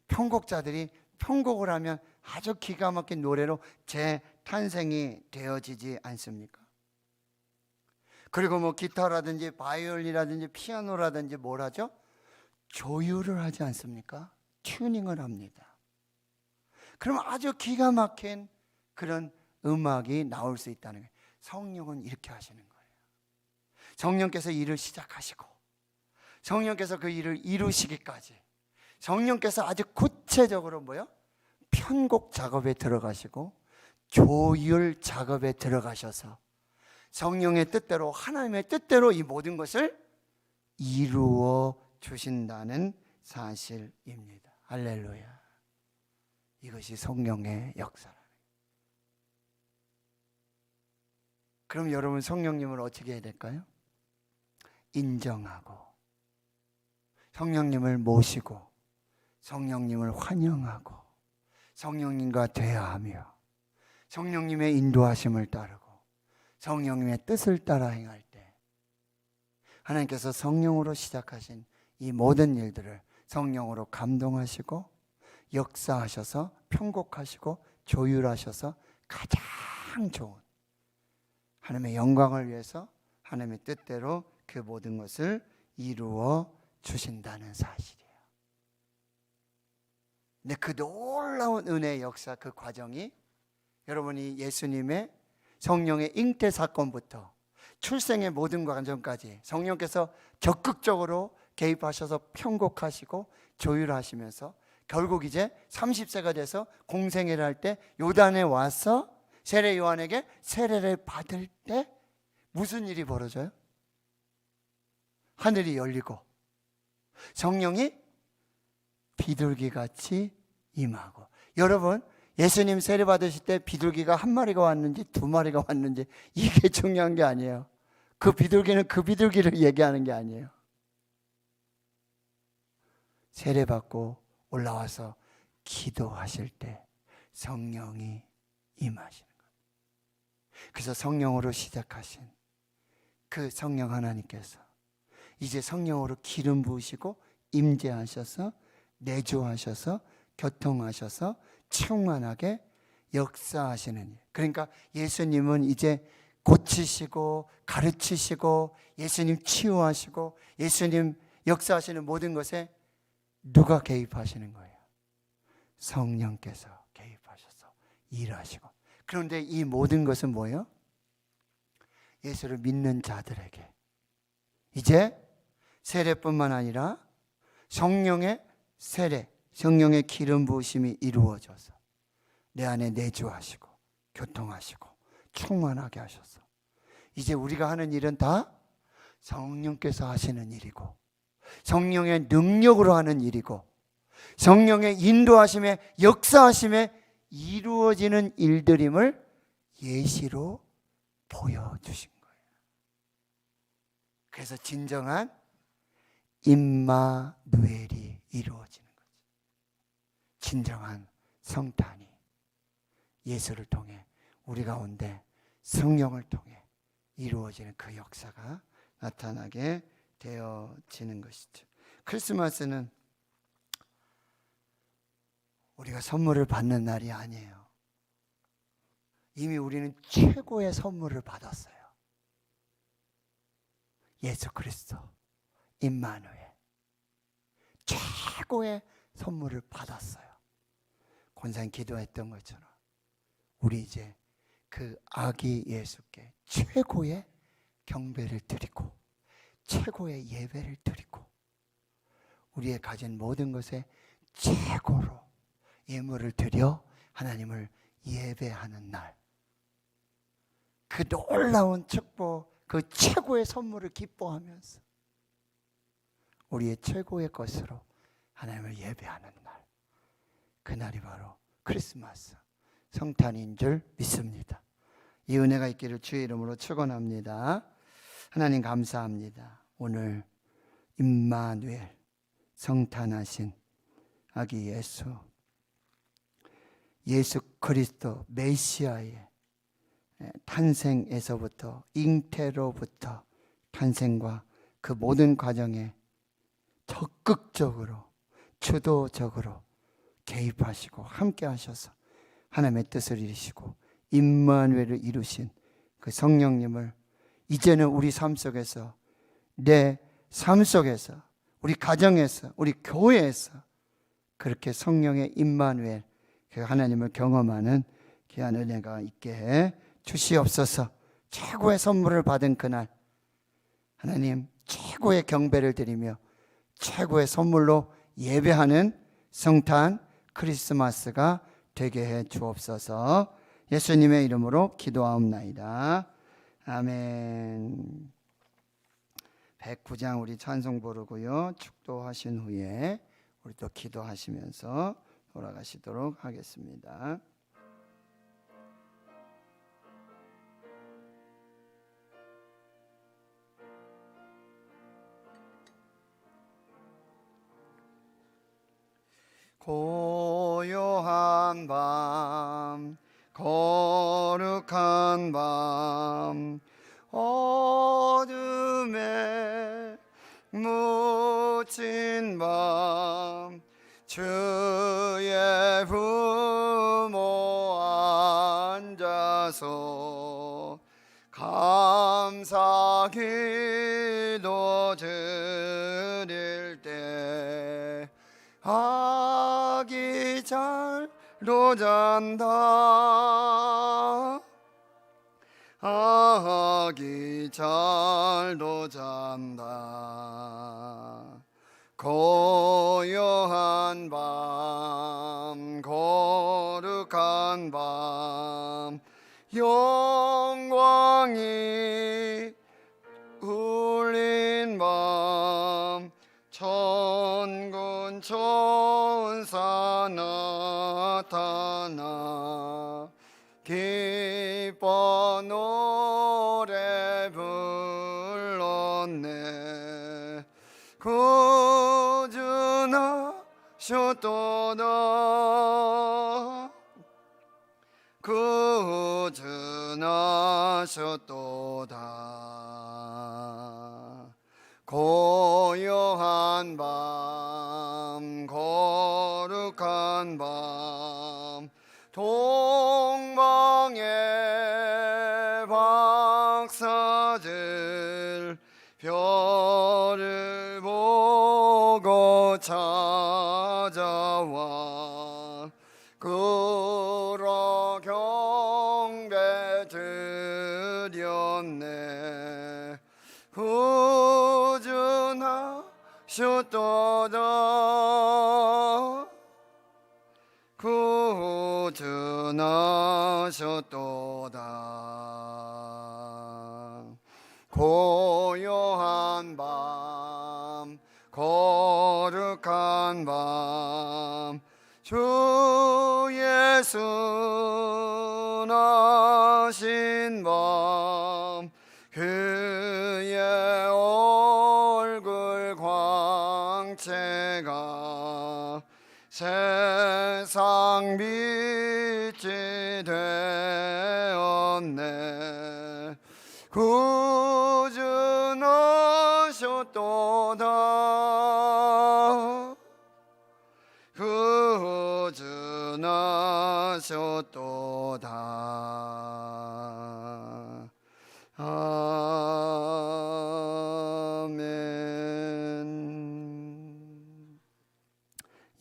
Speaker 1: 편곡자들이 편곡을 하면 아주 기가 막힌 노래로 재탄생이 되어지지 않습니까? 그리고 뭐 기타라든지 바이올린이라든지 피아노라든지 뭘 하죠? 조율을 하지 않습니까? 튜닝을 합니다. 그럼 아주 기가 막힌 그런 음악이 나올 수 있다는 거예요. 성령은 이렇게 하시는 거예요. 성령께서 일을 시작하시고 성령께서 그 일을 이루시기까지 성령께서 아주 구체적으로 뭐요? 편곡 작업에 들어가시고 조율 작업에 들어가셔서 성령의 뜻대로 하나님의 뜻대로 이 모든 것을 이루어 주신다는 사실입니다. 할렐루야. 이것이 성령의 역사라. 그럼 여러분 성령님을 어떻게 해야 될까요? 인정하고 성령님을 모시고 성령님을 환영하고 성령님과 대화하며 성령님의 인도하심을 따르고 성령님의 뜻을 따라 행할 때 하나님께서 성령으로 시작하신 이 모든 일들을 성령으로 감동하시고 역사하셔서 편곡하시고 조율하셔서 가장 좋은 하나님의 영광을 위해서 하나님의 뜻대로 그 모든 것을 이루어 주신다는 사실이에요. 근데 그 놀라운 은혜의 역사, 그 과정이 여러분이 예수님의 성령의 잉태 사건부터 출생의 모든 과정까지 성령께서 적극적으로 개입하셔서 편곡하시고 조율하시면서 결국 이제 30세가 돼서 공생애를 할 때 요단에 와서 세례 요한에게 세례를 받을 때 무슨 일이 벌어져요? 하늘이 열리고 성령이 비둘기같이 임하고. 여러분 예수님 세례 받으실 때 비둘기가 한 마리가 왔는지 두 마리가 왔는지 이게 중요한 게 아니에요. 그 비둘기는 그 비둘기를 얘기하는 게 아니에요. 세례 받고 올라와서 기도하실 때 성령이 임하시는 거예요. 그래서 성령으로 시작하신 그 성령 하나님께서 이제 성령으로 기름 부으시고 임재하셔서 내주하셔서 교통하셔서 충만하게 역사하시는 일. 그러니까 예수님은 이제 고치시고 가르치시고 예수님 치유하시고 예수님 역사하시는 모든 것에 누가 개입하시는 거예요? 성령께서 개입하셔서 일하시고. 그런데 이 모든 것은 뭐예요? 예수를 믿는 자들에게 이제 세례뿐만 아니라 성령의 세례, 성령의 기름 부으심이 이루어져서 내 안에 내주하시고 교통하시고 충만하게 하셔서 이제 우리가 하는 일은 다 성령께서 하시는 일이고 성령의 능력으로 하는 일이고 성령의 인도하심에 역사하심에 이루어지는 일들임을 예시로 보여주신 거예요. 그래서 진정한 임마누엘이 이루어지는 거죠. 진정한 성탄이 예수를 통해 우리 가운데 성령을 통해 이루어지는 그 역사가 나타나게 되어지는 것이죠. 크리스마스는 우리가 선물을 받는 날이 아니에요. 이미 우리는 최고의 선물을 받았어요. 예수 그리스도 임마누엘 최고의 선물을 받았어요. 권사님 기도했던 것처럼 우리 이제 그 아기 예수께 최고의 경배를 드리고 최고의 예배를 드리고 우리의 가진 모든 것에 최고로 예물을 드려 하나님을 예배하는 날, 그 놀라운 축복, 그 최고의 선물을 기뻐하면서 우리의 최고의 것으로 하나님을 예배하는 날, 그날이 바로 크리스마스 성탄인 줄 믿습니다. 이 은혜가 있기를 주의 이름으로 축원합니다. 하나님 감사합니다. 오늘 임마누엘 성탄하신 아기 예수 그리스도 메시아의 탄생에서부터 잉태로부터 탄생과 그 모든 과정에 적극적으로 주도적으로 개입하시고 함께 하셔서 하나님의 뜻을 이루시고 임마누엘을 이루신 그 성령님을 이제는 우리 삶 속에서, 내 삶 속에서, 우리 가정에서, 우리 교회에서 그렇게 성령의 임마누엘, 그 하나님을 경험하는 귀한 은혜가 있게 해 주시옵소서. 최고의 선물을 받은 그날 하나님 최고의 경배를 드리며 최고의 선물로 예배하는 성탄 크리스마스가 되게 해 주옵소서. 예수님의 이름으로 기도하옵나이다. 아멘. 109장 우리 찬송 부르고요, 축도하신 후에 우리 또 기도하시면서 돌아가시도록 하겠습니다. 고요한 밤, 거룩한 밤, 어둠에 묻힌 밤, 주의 부모 앉아서 감사 기도 드릴 때 아기 잘도 잔다, 아기 잘도 잔다. 고요한 밤, 거룩한 밤, 영광이 울린 밤, 천군 천사 나타나 기뻐 노래 불렀네. 구주나셨도다, 구주나셨도다. 고요한 밤, 거룩한 밤, 동방의 박사들 별을 보고 찾아와 끄러 경배 드렸네. 구주나셨도다, 구주나셨도다. 고요한 밤, 거룩한 밤, 주 예수 나신 밤, 그의 얼굴 광채가 세상 빛이 되었네. 구주나셨도다, 구주나셨도다. 아멘.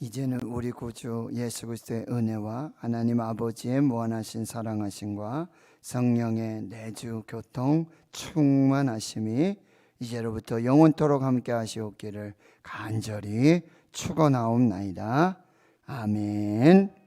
Speaker 1: 이제는 우리 구주 예수 그리스도의 은혜와 하나님 아버지의 무한하신 사랑하심과 성령의 내주 교통 충만하심이 이제로부터 영원토록 함께 하시옵기를 간절히 축원하옵나이다. 아멘.